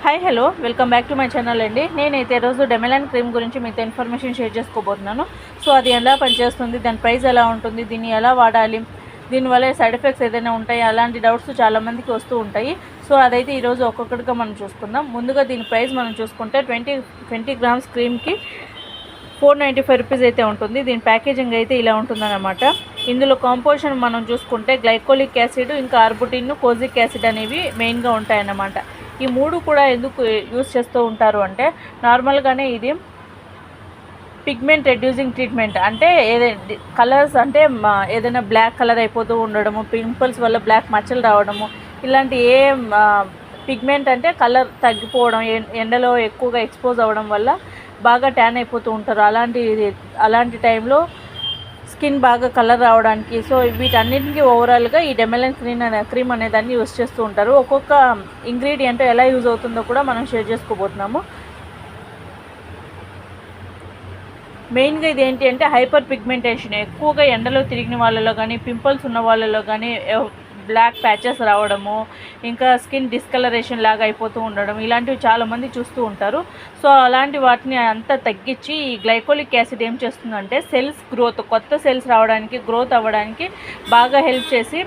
Hi hello welcome back to my channel అండి. నేనైతే ఈరోజు డెమెలాన్ క్రీమ్ గురించి మీతో ఇన్ఫర్మేషన్ షేర్ చేసుకోబోతున్నాను. సో అది ఎలా పనిచేస్తుంది, దాని ప్రైస్ ఎలా ఉంటుంది, దీన్ని ఎలా వాడాలి, దీనివల్ల సైడ్ ఎఫెక్ట్స్ ఏదైనా ఉంటాయి, అలాంటి డౌట్స్ చాలామందికి వస్తూ ఉంటాయి. సో అదైతే ఈరోజు ఒక్కొక్కటిగా మనం చూసుకుందాం. ముందుగా దీని ప్రైస్ మనం చూసుకుంటే 20 గ్రామ్స్ క్రీమ్కి 495 రూపీస్ అయితే ఉంటుంది. దీని ప్యాకేజింగ్ అయితే ఇలా ఉంటుందన్నమాట. ఇందులో కాంపోజిషన్ మనం చూసుకుంటే గ్లైకోలిక్ యాసిడ్, ఇంకా ఆర్బుటిన్, కోజిక్ యాసిడ్ అనేవి మెయిన్గా ఉంటాయన్నమాట. ఈ మూడు కూడా ఎందుకు యూజ్ చేస్తూ ఉంటారు అంటే, నార్మల్గానే ఇది పిగ్మెంట్ రెడ్యూసింగ్ ట్రీట్మెంట్, అంటే ఏదైనా కలర్స్ అంటే ఏదైనా బ్లాక్ కలర్ అయిపోతూ ఉండడము, పింపుల్స్ వల్ల బ్లాక్ మచ్చలు రావడము, ఇలాంటి పిగ్మెంట్ అంటే కలర్ తగ్గిపోవడం, ఎండలో ఎక్కువగా ఎక్స్పోజ్ అవ్వడం వల్ల బాగా ట్యాన్ అయిపోతూ ఉంటారు. అలాంటి టైంలో స్కిన్ బాగా కలర్ రావడానికి, సో వీటన్నిటికీ ఓవరాల్గా ఈ డెమెలాన్ క్రీమ్ అనే దాన్ని యూజ్ చేస్తూ ఉంటారు. ఒక్కొక్క ఇంగ్రీడియంట్ ఎలా యూజ్ అవుతుందో కూడా మనం షేర్ చేసుకోబోతున్నాము. మెయిన్గా ఇది ఏంటి అంటే హైపర్ పిగ్మెంటేషన్, ఎక్కువగా ఎండలో తిరిగిన వాళ్ళలో కానీ, పింపుల్స్ ఉన్న వాళ్ళలో కానీ బ్లాక్ ప్యాచెస్ రావడము, ఇంకా స్కిన్ డిస్కలరేషన్ లాగా అయిపోతూ ఉండడం, ఇలాంటివి చాలామంది చూస్తూ ఉంటారు. సో అలాంటి వాటిని అంతా తగ్గించి ఈ గ్లైకోలిక్ యాసిడ్ ఏం చేస్తుందంటే సెల్స్ గ్రోత్, కొత్త సెల్స్ రావడానికి, గ్రోత్ అవ్వడానికి బాగా హెల్ప్ చేసి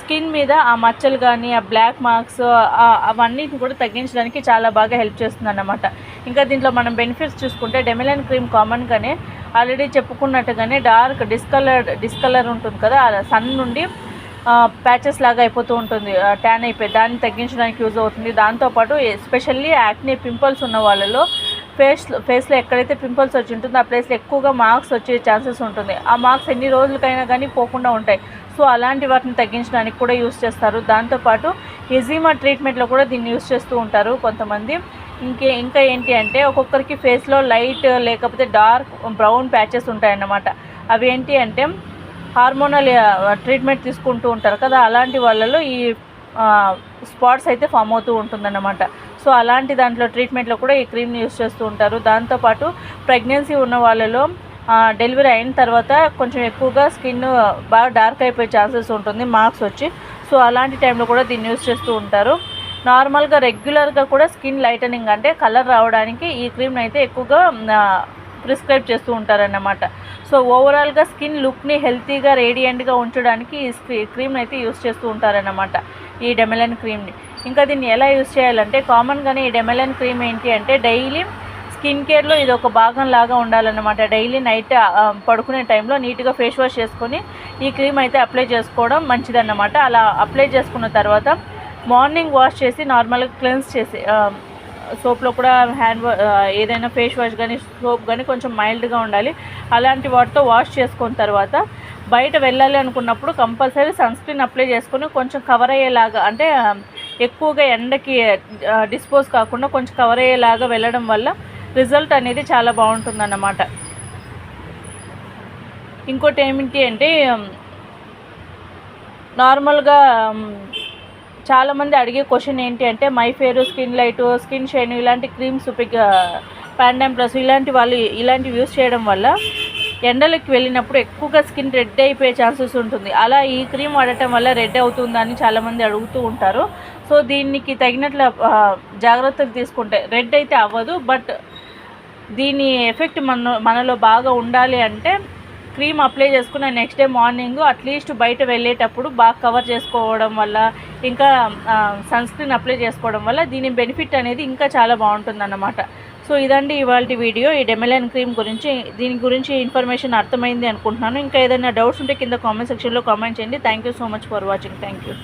స్కిన్ మీద ఆ మచ్చలు కానీ, ఆ బ్లాక్ మార్క్స్ అవన్నిటిని కూడా తగ్గించడానికి చాలా బాగా హెల్ప్ చేస్తుంది అన్నమాట. ఇంకా దీంట్లో మనం బెనిఫిట్స్ చూసుకుంటే డెమెలాన్ క్రీమ్ కామన్గానే ఆల్రెడీ చెప్పుకున్నట్టుగానే డార్క్ డిస్కలర్ ఉంటుంది కదా, సన్ నుండి ప్యాచెస్ లాగా అయిపోతూ ఉంటుంది, ట్యాన్ అయిపోయి దాన్ని తగ్గించడానికి యూజ్ అవుతుంది. దాంతోపాటు ఎస్పెషల్లీ యాక్నే పింపుల్స్ ఉన్న వాళ్ళలో ఫేస్లో ఎక్కడైతే పింపుల్స్ వచ్చి ఉంటుందో ఆ ప్లేస్లో ఎక్కువగా మార్క్స్ వచ్చే ఛాన్సెస్ ఉంటుంది. ఆ మార్క్స్ ఎన్ని రోజులకైనా కానీ పోకుండా ఉంటాయి. సో అలాంటి వాటిని తగ్గించడానికి కూడా యూజ్ చేస్తారు. దాంతోపాటు ఎజిమా ట్రీట్మెంట్లో కూడా దీన్ని యూజ్ చేస్తూ ఉంటారు కొంతమంది. ఇంకా ఏంటి అంటే ఒక్కొక్కరికి ఫేస్లో లైట్ లేకపోతే డార్క్ బ్రౌన్ ప్యాచెస్ ఉంటాయన్నమాట. అవి ఏంటి అంటే హార్మోనల్ ట్రీట్మెంట్ తీసుకుంటూ ఉంటారు కదా, అలాంటి వాళ్ళలో ఈ స్పాట్స్ అయితే ఫామ్ అవుతూ ఉంటుందన్నమాట. సో అలాంటి దాంట్లో ట్రీట్మెంట్లో కూడా ఈ క్రీమ్ని యూజ్ చేస్తూ ఉంటారు. దాంతోపాటు ప్రెగ్నెన్సీ ఉన్న వాళ్ళలో డెలివరీ అయిన తర్వాత కొంచెం ఎక్కువగా స్కిన్ బాగా డార్క్ అయిపోయే ఛాన్సెస్ ఉంటుంది, మార్క్స్ వచ్చి. సో అలాంటి టైంలో కూడా దీన్ని యూజ్ చేస్తూ ఉంటారు. నార్మల్గా రెగ్యులర్గా కూడా స్కిన్ లైటనింగ్ అంటే కలర్ రావడానికి ఈ క్రీమ్ని అయితే ఎక్కువగా ప్రిస్క్రైబ్ చేస్తూ ఉంటారన్నమాట. సో ఓవరాల్గా స్కిన్ లుక్ని హెల్తీగా, రేడియంట్గా ఉంచడానికి ఈ క్రీమ్ని అయితే యూజ్ చేస్తూ ఉంటారన్నమాట, ఈ డెమెలాన్ క్రీమ్ని. ఇంకా దీన్ని ఎలా యూజ్ చేయాలంటే కామన్గానే ఈ డెమెలాన్ క్రీమ్ ఏంటి అంటే డైలీ స్కిన్ కేర్లో ఇది ఒక భాగం లాగా ఉండాలన్నమాట. డైలీ నైట్ పడుకునే టైంలో నీట్గా ఫేస్ వాష్ చేసుకొని ఈ క్రీమ్ అయితే అప్లై చేసుకోవడం మంచిదన్నమాట. అలా అప్లై చేసుకున్న తర్వాత మార్నింగ్ వాష్ చేసి నార్మల్గా క్లెన్స్ చేసి సోప్లో కూడా ఏదైనా ఫేస్ వాష్ కానీ సోప్ కానీ కొంచెం మైల్డ్గా ఉండాలి, అలాంటి వాటితో వాష్ చేసుకున్న తర్వాత బయట వెళ్ళాలి అనుకున్నప్పుడు కంపల్సరీ సన్ స్క్రీన్ అప్లై చేసుకొని కొంచెం కవర్ అయ్యేలాగా, అంటే ఎక్కువగా ఎండకి డిస్పోజ్ కాకుండా కొంచెం కవర్ అయ్యేలాగా వెళ్ళడం వల్ల రిజల్ట్ అనేది చాలా బాగుంటుందన్నమాట. ఇంకోటి ఏమిటి అంటే నార్మల్గా చాలామంది అడిగే క్వశ్చన్ ఏంటి అంటే my fair, skin light, skin shine ఇలాంటి క్రీమ్స్, పాండమ్ ప్లస్ ఇలాంటివి యూస్ చేయడం వల్ల ఎండలకు వెళ్ళినప్పుడు ఎక్కువగా స్కిన్ రెడ్ అయిపోయే ఛాన్సెస్ ఉంటుంది. అలా ఈ క్రీమ్ వాడటం వల్ల రెడ్ అవుతుందని చాలామంది అడుగుతూ ఉంటారు. సో దీనికి తగినట్ల జాగ్రత్తలు తీసుకుంటే రెడ్ అయితే అవ్వదు, బట్ దీని ఎఫెక్ట్ మనలో బాగా ఉండాలి అంటే క్రీమ్ అప్లై చేసుకున్న నెక్స్ట్ డే మార్నింగ్ అట్లీస్ట్ బయట వెళ్ళేటప్పుడు బాగా కవర్ చేసుకోవడం వల్ల, ఇంకా సన్ స్క్రీన్ అప్లై చేసుకోవడం వల్ల దీని బెనిఫిట్ అనేది ఇంకా చాలా బాగుంటుందన్నమాట. సో ఇదండి ఇవాళ వీడియో ఈ డెమెలాన్ క్రీమ్ గురించి. దీని గురించి ఇన్ఫర్మేషన్ అర్థమైంది అనుకుంటున్నాను. ఇంకా ఏదైనా డౌట్స్ ఉంటే కింద కామెంట్ సెక్షన్లో కామెంట్ చేయండి. Thank you so much for watching. Thank you.